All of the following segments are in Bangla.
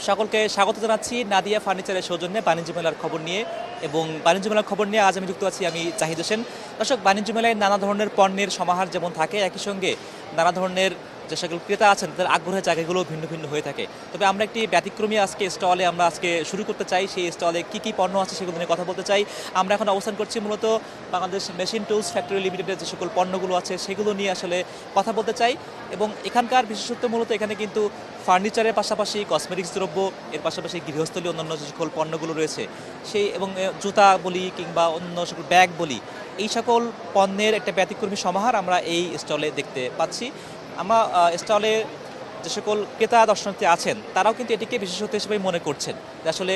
সকলকে স্বাগত জানাচ্ছি নাদিয়া ফার্নিচারের সৌজন্যে বাণিজ্য মেলার খবর নিয়ে। এবং বাণিজ্য মেলার খবর নিয়ে আজ আমি যুক্ত আছি, আমি জাহিদ হোসেন। দর্শক, বাণিজ্য মেলায় নানা ধরনের পণ্যের সমাহার যেমন থাকে, একই সঙ্গে নানা ধরনের যে সকল ক্রেতা আছেন তাদের আগ্রহের জায়গাগুলো ভিন্ন ভিন্ন হয়ে থাকে। তবে আমরা একটি ব্যতিক্রমী আজকে স্টলে আমরা আজকে শুরু করতে চাই। সেই স্টলে কী কী পণ্য আছে সেগুলো নিয়ে কথা বলতে চাই। আমরা এখন অবস্থান করছি মূলত বাংলাদেশ মেশিন টুলস ফ্যাক্টরি লিমিটেডের যে সকল পণ্যগুলো আছে সেগুলো নিয়ে আসলে কথা বলতে চাই। এবং এখানকার বিশেষত্ব মূলত এখানে কিন্তু ফার্নিচারের পাশাপাশি কসমেটিক্স দ্রব্য, এর পাশাপাশি গৃহস্থলী অন্যান্য যে সকল পণ্যগুলো রয়েছে সেই, এবং জুতা বলি কিংবা অন্য সকল ব্যাগ বলি, এই সকল পণ্যের একটা ব্যতিক্রমী সমাহার আমরা এই স্টলে দেখতে পাচ্ছি। আমরা স্টলে যে সকল ক্রেতা দর্শনার্থী আছেন তারাও কিন্তু এটিকে বিশেষত্ব হিসেবে মনে করছেন যে আসলে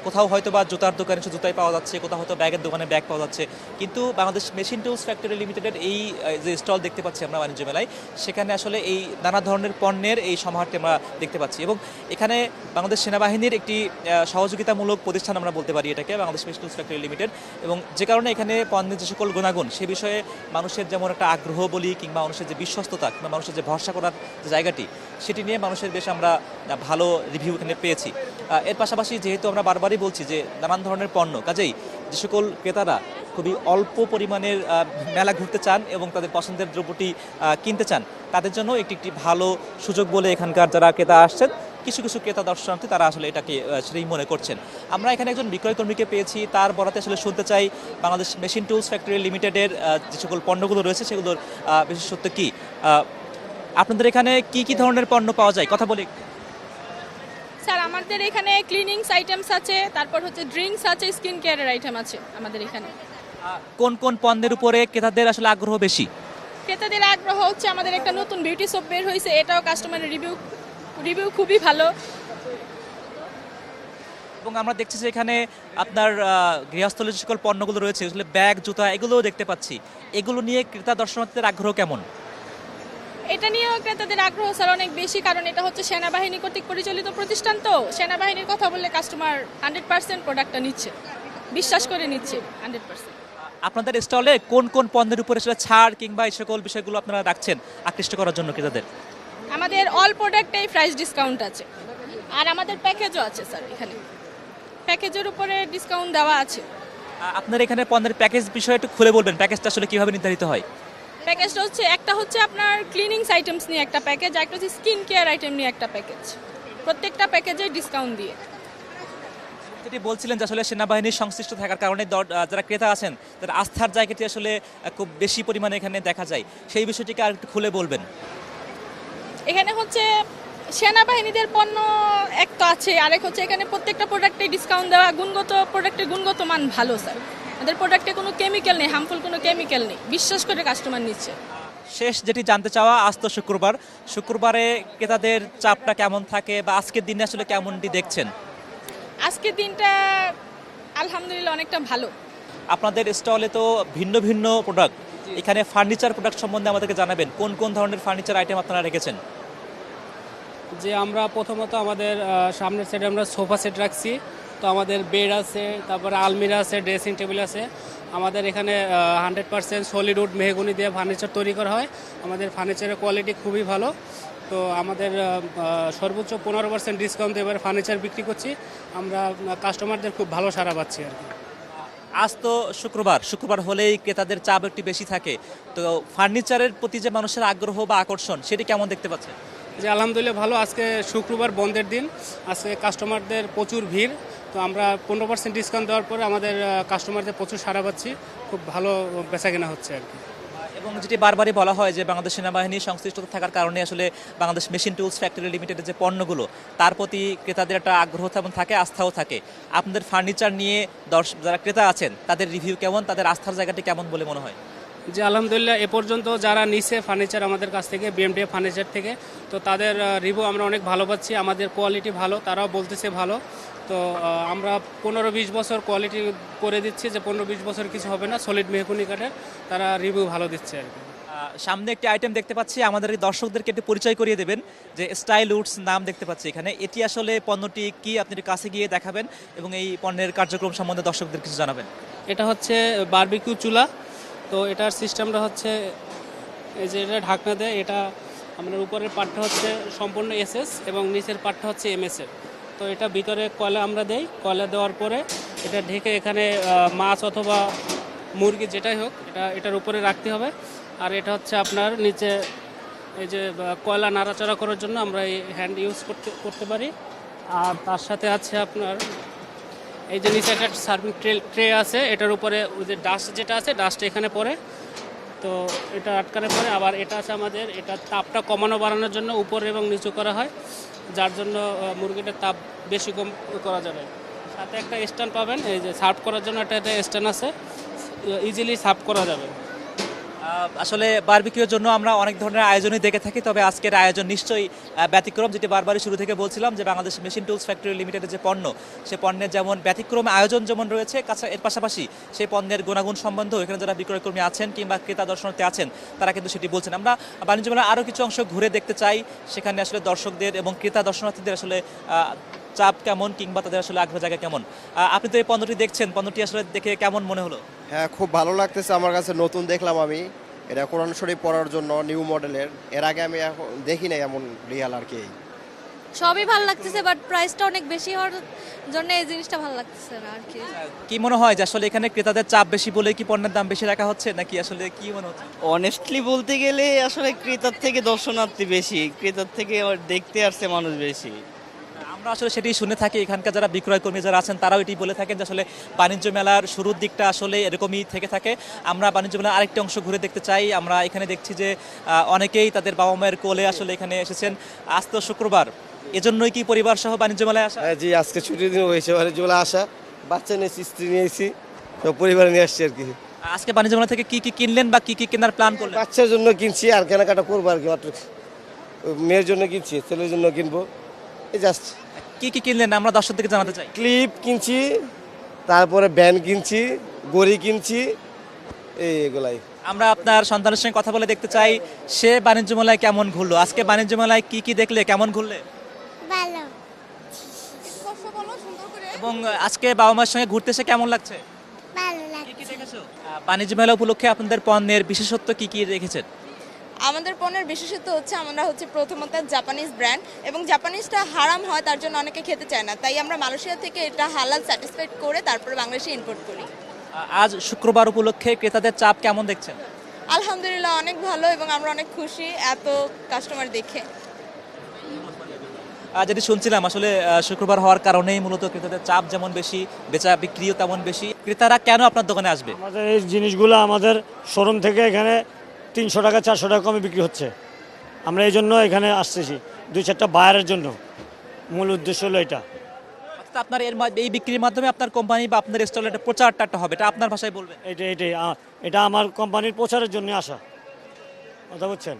কোথাও হয়তো বা জুতার দোকানে জুতাই পাওয়া যাচ্ছে, কোথাও হয়তো ব্যাগের দোকানে ব্যাগ পাওয়া যাচ্ছে, কিন্তু বাংলাদেশ মেশিন টুলস ফ্যাক্টরি লিমিটেডের এই যে স্টল দেখতে পাচ্ছি আমরা বাণিজ্য মেলায়, সেখানে আসলে এই নানা ধরনের পণ্যের এই সমাহারটি আমরা দেখতে পাচ্ছি। এবং এখানে বাংলাদেশ সেনাবাহিনীর একটি সহযোগিতামূলক প্রতিষ্ঠান আমরা বলতে পারি এটাকে, Bangladesh machine tools factory limited. এবং যে কারণে এখানে পণ্যের যে সকল গুণাগুণ সে বিষয়ে মানুষের যেমন একটা আগ্রহ বলি কিংবা মানুষের যে বিশ্বস্ততা কিংবা মানুষের যে ভরসা করার যে জায়গাটি, সেটি নিয়ে মানুষের বেশ আমরা ভালো রিভিউ এখানে পেয়েছি। এর পাশাপাশি যেহেতু আমরা বারবারই বলছি যে নানান ধরনের পণ্য, কাজেই যে সকল ক্রেতারা খুবই অল্প পরিমাণের মেলা ঘুরতে চান এবং তাদের পছন্দের দ্রব্যটি কিনতে চান, তাদের জন্য একটি ভালো সুযোগ বলে এখানকার যারা ক্রেতা আসছেন, কিছু কিছু ক্রেতা দর্শনার্থী তারা আসলে এটাকে সেটাই মনে করছেন। আমরা এখানে একজন বিক্রয় কর্মীকে পেয়েছি, তার বরাতে আসলে শুনতে চাই বাংলাদেশ মেশিন টুলস ফ্যাক্টরি লিমিটেডের যে সকল পণ্যগুলো রয়েছে সেগুলোর বিশেষত্ব কী। আপনাদের এখানে কি কি ধরনের পণ্য পাওয়া যায় কথা বলি। স্যার, আমাদের এখানে ক্লিনিংস আইটেমস আছে, তারপর হচ্ছে ড্রিঙ্কস আছে, স্কিন কেয়ারের আইটেম আছে আমাদের এখানে। কোন কোন পণ্যের উপরে ক্রেতাদের আসলে আগ্রহ বেশি? ক্রেতাদের আগ্রহ হচ্ছে আমাদের একটা নতুন বিউটি সোপ বের হয়েছে, এটাও কাস্টমারের রিভিউ খুবই ভালো। এবং আমরা দেখছি যে এখানে আপনার গৃহস্থলের যে সকল পণ্যগুলো রয়েছে, আসলে ব্যাগ, জুতা, এগুলোও দেখতে পাচ্ছি। এগুলো নিয়ে ক্রেতা দর্শনার্থীদের আগ্রহ কেমন? এটা নিয়েও ক্রেতাদের আগ্রহ স্যার অনেক বেশি, কারণ এটা হচ্ছে সেনাবাহিনী কর্তৃক পরিচালিত প্রতিষ্ঠান, তো সেনাবাহিনীর কথা বললে কাস্টমার 100% প্রোডাক্টটা নিচ্ছে, বিশ্বাস করে নিচ্ছে 100%। আপনাদের স্টলে কোন কোন পণ্যের উপরে আসলে ছাড় কিংবা এই সকল বিষয়গুলো আপনারা রাখছেন আকৃষ্ট করার জন্য ক্রেতাদের? আমাদের অল প্রোডাক্টেই প্রাইস ডিসকাউন্ট আছে, আর আমাদের প্যাকেজও আছে স্যার, এখানে প্যাকেজের উপরে ডিসকাউন্ট দেওয়া আছে। আপনার এখানে পণ্যের প্যাকেজ বিষয়ে একটু খুলে বলবেন, প্যাকেজটা আসলে কিভাবে নির্ধারিত হয়? প্যাকেজটা হচ্ছে একটা হচ্ছে আপনার ক্লিনিংস আইটেমস নিয়ে একটা প্যাকেজ, আর একটা হচ্ছে স্কিন কেয়ার আইটেম নিয়ে একটা প্যাকেজ, প্রত্যেকটা প্যাকেজে ডিসকাউন্ট দিয়ে। যেটি বলছিলেন যে আসলে সেনাবাহিনীর সংশ্লিষ্ট থাকার কারণে যারা ক্রেতা আছেন তাদের আস্থার জায়গাটি আসলে খুব বেশি পরিমাণে এখানে দেখা যায়, সেই বিষয়টিকে আর একটু খুলে বলবেন। এখানে হচ্ছে সেনাবাহিনীদের পণ্য এক তো আছে, আরেক হচ্ছে এখানে প্রত্যেকটা প্রোডাক্টে ডিসকাউন্ট দেওয়া, প্রোডাক্টের গুণগত মান ভালো স্যার, আমাদের প্রোডাক্টে কোনো কেমিক্যাল নেই, হার্মফুল কোনো কেমিক্যাল নেই, বিশ্বাস করে কাস্টমার নিচ্ছে। শেষ যেটি জানতে চাওয়া, আজ তো শুক্রবারে ক্রেতাদের চাপটা কেমন থাকে বা আজকের দিনে আসলে কেমনটি দেখছেন? আজকের দিনটা আলহামদুলিল্লাহ অনেকটা ভালো। আপনাদের স্টলে তো ভিন্ন ভিন্ন প্রোডাক্ট, এখানে ফার্নিচার প্রোডাক্ট সম্বন্ধে আমাদেরকে জানাবেন, কোন কোন ধরনের ফার্নিচার আইটেম আপনারা রেখেছেন? যে আমরা প্রথমত আমাদের সামনের সাইডে আমরা সোফা সেট রাখছি, তো আমাদের বেড আছে, তারপরে আলমিরা আছে, ড্রেসিং টেবিল আছে। আমাদের এখানে 100% সলিড উড মেহগনি দিয়ে ফার্নিচার তৈরি করা হয়। আমাদের ফার্নিচারের কোয়ালিটি খুবই ভালো, তো আমাদের সর্বোচ্চ 15% ডিসকাউন্ট এবার ফার্নিচার বিক্রি করছি। আমরা কাস্টমারদের খুব ভালো সাড়া পাচ্ছি আর কি। আজ তো শুক্রবার হলেই ক্রেতাদের চাপ একটু বেশি থাকে, তো ফার্নিচারের প্রতি যে মানুষের আগ্রহ বা আকর্ষণ সেটি কেমন দেখতে পাচ্ছেন? যে আলহামদুলিল্লাহ ভালো, আজকে শুক্রবার বন্ধের দিন, আজকে কাস্টমারদের প্রচুর ভিড়, তো আমরা 15% ডিসকাউন্ট দেওয়ার পরে আমাদের কাস্টমারদের প্রচুর সাড়া পাচ্ছি, খুব ভালো বেচাকেনা হচ্ছে আর কি। এবং যেটি বারবারই বলা হয় যে বাংলাদেশ সেনাবাহিনীর সংশ্লিষ্টতা থাকার কারণে আসলে বাংলাদেশ মেশিন টুলস ফ্যাক্টরি লিমিটেডের যে পণ্যগুলো তার প্রতি ক্রেতাদের একটা আগ্রহ তেমন থাকে, আস্থাও থাকে। আপনাদের ফার্নিচার নিয়ে যারা ক্রেতা আছেন তাদের রিভিউ কেমন, তাদের আস্থার জায়গাটি কেমন বলে মনে হয়? যে আলহামদুলিল্লাহ এ পর্যন্ত যারা নিছে ফার্নিচার আমাদের কাছ থেকে, বিএমডিএ ফার্নিচার থেকে, তো তাদের রিভিউ আমরা অনেক ভালো পাচ্ছি, আমাদের কোয়ালিটি ভালো, তারাও বলতেছে ভালো। তো আমরা 15-20 বছর কোয়ালিটি করে দিচ্ছি, যে 15-20 বছর কিছু হবে না, সলিড মেহগনি কাঠের, তারা রিভিউ ভালো দিচ্ছে আর কি। সামনে একটি আইটেম দেখতে পাচ্ছি, আমাদের দর্শকদেরকে একটু পরিচয় করিয়ে দেবেন যে স্টাইল উডস নাম দেখতে পাচ্ছি এখানে, এটি আসলে পণ্যটি কি আপনি কাছে গিয়ে দেখাবেন এবং এই পণ্যের কার্যক্রম সম্বন্ধে দর্শকদের কিছু জানাবেন। এটা হচ্ছে বারবিকিউ চুলা, তো এটার সিস্টেমটা হচ্ছে এই যে এটা ঢাকনা দেয়, এটা আমাদের উপরের পার্টটা হচ্ছে সম্পূর্ণ এসএস এবং নিচের পার্টটা হচ্ছে এমএসের। তো এটা ভিতরে কয়লা আমরা দেই, কয়লা দেওয়ার পরে এটা ঢেকে এখানে মাছ অথবা মুরগি যেটাই হোক এটার উপরে রাখতে হবে। আর এটা হচ্ছে আপনার নিচে এই যে কয়লা নাড়াচাড়া করার জন্য আমরা এই হ্যান্ড ইউজ করতে পারি। আর তার সাথে আছে আপনার এই যে নিচে একটা সার্ভিং ট্রে আছে, এটার উপরে ওই যে ডাস্ট যেটা আছে ডাস্ট এখানে পড়ে, তো এটা আটকানোর পরে আবার এটা আছে আমাদের, এটা তাপটা কমানো বাড়ানোর জন্য উপরে এবং নিচু করা হয়, যার জন্য মুরগিটার তাপ বেশি কম করা যাবে। সাথে একটা স্ট্যান্ড পাবেন, এই যে সার্ভ করার জন্য একটা স্ট্যান্ড আছে, ইজিলি সার্ভ করা যাবে। আসলে বারবিকিউর জন্য আমরা অনেক ধরনের আয়োজনই দেখে থাকি, তবে আজকের আয়োজন নিশ্চয়ই ব্যতিক্রম। যেটি বারবারই শুরু থেকে বলছিলাম যে বাংলাদেশ মেশিন টুলস ফ্যাক্টরি লিমিটেডের যে পণ্য, সে পণ্যের যেমন ব্যতিক্রম আয়োজন যেমন রয়েছে, এর পাশাপাশি সেই পণ্যের গুণাগুণ সম্বন্ধেও এখানে যারা বিক্রয়কর্মী আছেন কিংবা ক্রেতা দর্শনার্থী আছেন তারা কিন্তু সেটি বলছেন। আমরা বাণিজ্য মেলার আরও কিছু অংশ ঘুরে দেখতে চাই, সেখানে আসলে দর্শকদের এবং ক্রেতা দর্শনার্থীদের আসলে চাপ কেমন কিংবা তাদের আসলে আগ্রহ জায়গা কেমন। আপনি তো এই পণ্যটি দেখছেন, পণ্যটি আসলে দেখে কেমন মনে হলো? হ্যাঁ, খুব ভালো লাগতেছে আমার কাছে, নতুন দেখলাম আমি। এটা কোরআন শরীফ পড়ার জন্য নিউ মডেলের, এর আগে আমি এখন দেখি নাই এমন রিয়াল আর কি। সবই ভালো লাগতেছে, বাট প্রাইসটা অনেক বেশি হওয়ার জন্য এই জিনিসটা ভালো লাগতেছে না আর কি। কি মনে হয় যে আসলে এখানে ক্রেতাদের চাপ বেশি বলে কি পণ্যের দাম বেশি রাখা হচ্ছে, নাকি আসলে কি মনে হচ্ছে? অনেস্টলি বলতে গেলে আসলে ক্রেতার থেকে দর্শনার্থী বেশি, ক্রেতার থেকে দেখতে আসছে মানুষ বেশি। আমরা আসলে সেটি শুনে থাকি, এখানকার যারা বিক্রয় কর্মী যারা আছেন তারাও এটি বলে থাকেন যে আসলে বাণিজ্য মেলার শুরুর দিকটা আসলে এরকমই থেকে থাকে। আমরা বাণিজ্য মেলার আরেকটি অংশ ঘুরে দেখতে চাই। আমরা এখানে দেখছি যে অনেকেই তাদের বাবা মায়ের কোলে আসলে এখানে এসেছেন। আজ তো শুক্রবার, এজন্যই কি পরিবার সহ বাণিজ্য মেলায় আসা? জি, আজকে ছুটির দিন হয়েছে, চলে আসা, বাচ্চা নিয়েছি, স্ত্রী নিয়েছি, তো পরিবার নিয়ে আসছি আর কি। আজকে বাণিজ্য মেলা থেকে কি কি কিনলেন বা কি কি কেনার প্ল্যান করলেন? বাচ্চার জন্য কিনছি আর কেনাকাটা করবো আর কি, মেয়ের জন্য কিনছি, ছেলের জন্য কিনবো, এই জাস্ট। কি কি কিনলেন আমরা দর্শকদেরকে জানাতে চাই। ক্লিপ কিনছি, তারপরে ব্যান্ড কিনছি, গড়ি কিনছি, এগুলাই। আমরা আপনার সন্তানের সঙ্গে কথা বলে দেখতে চাই সে বাণিজ্য মেলায় কেমন ঘুরলো, আজকে বাণিজ্য মেলায় কি কি দেখলে, কেমন ঘুরলে? ভালো। এবং আজকে বাবা মার সঙ্গে ঘুরতে এসে কেমন লাগছে? ভালো কি কি দেখেছো? বাণিজ্য মেলা উপলক্ষে আপনাদের পণ্যের বিশেষত্ব কি কি রেখেছেন? আমাদের পণ্যের বিশেষত্ব হচ্ছে আমরা হচ্ছে প্রথমত জাপানিজ ব্র্যান্ড, এবং জাপানিজটা হারাম হয় তার জন্য অনেকে খেতে চায় না, তাই আমরা মালয়েশিয়া থেকে এটা হালাল স্যাটিসফাইড করে তারপরে বাংলাদেশে ইম্পোর্ট করি। আজ শুক্রবার উপলক্ষে ক্রেতাদের চাপ কেমন দেখছেন? আলহামদুলিল্লাহ অনেক ভালো, এবং আমরা অনেক খুশি এত কাস্টমার দেখে। যেটি শুনছিলাম আসলে শুক্রবার হওয়ার কারণেই মূলত ক্রেতাদের চাপ যেমন বেশি, বেচা বিক্রিও তেমন বেশি। ক্রেতারা কেন আপনার দোকানে আসবে? আমাদের এই জিনিসগুলো আমাদের শোরুম থেকে এখানে 300 টাকা 400 টাকা কমে বিক্রি হচ্ছে, আমরা এই জন্য এখানে আসতেছি, 2-4টা বায়ারের জন্য। মূল উদ্দেশ্য হলো এটা। অর্থাৎ আপনার এই বিক্রির মাধ্যমে আপনার কোম্পানি বা আপনার স্টলের একটা প্রচারটা হবে, এটা আপনার ভাষায় বলবেন? এটা আমার কোম্পানির প্রচারের জন্য আসা, কথা বুঝছেন।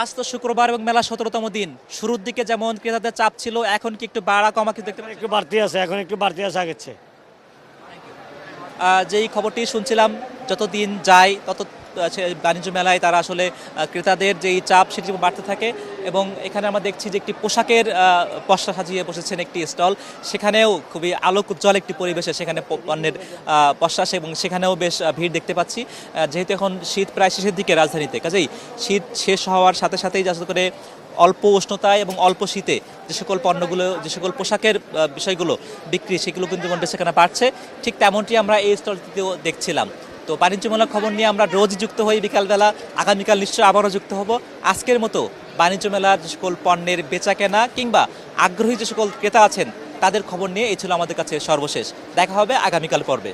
আজ তো শুক্রবার এবং মেলা 17তম দিন, শুরুর দিকে যেমন ক্রেতাদের চাপ ছিল, এখন কি একটু বাড়া কমা কি দেখতে পাচ্ছেন? একটু বাড়তি আছে, এখন একটু বাড়তি আছে আগের চেয়ে। যেই খবরটি শুনছিলাম, যত দিন যায় তত বাণিজ্য মেলায় তারা আসলে ক্রেতাদের যেই চাপ সেটি বাড়তে থাকে। এবং এখানে আমরা দেখছি যে একটি পোশাকের পসরা সাজিয়ে বসেছেন একটি স্টল, সেখানেও খুবই আলোক উজ্জ্বল একটি পরিবেশে সেখানে পণ্যের পসরা, এবং সেখানেও বেশ ভিড় দেখতে পাচ্ছি। যেহেতু এখন শীত প্রায় শেষের দিকে রাজধানীতে, কাজেই শীত শেষ হওয়ার সাথে সাথেই যাতে করে অল্প উষ্ণতায় এবং অল্প শীতে যে সকল পণ্যগুলো, যে সকল পোশাকের বিষয়গুলো বিক্রি, সেগুলো কিন্তু সেখানে বাড়ছে। ঠিক তেমনটি আমরা এই স্টলটিতেও দেখছিলাম। তো বাণিজ্য মেলার খবর নিয়ে আমরা রোজই যুক্ত হই বিকালবেলা, আগামীকাল নিশ্চয়ই আবারও যুক্ত হব। আজকের মতো বাণিজ্য মেলার যে সকল পণ্যের বেচা কেনা কিংবা আগ্রহী যে সকল ক্রেতা আছেন তাদের খবর নিয়ে এই ছিল আমাদের কাছে সর্বশেষ। দেখা হবে আগামীকাল পর্বে।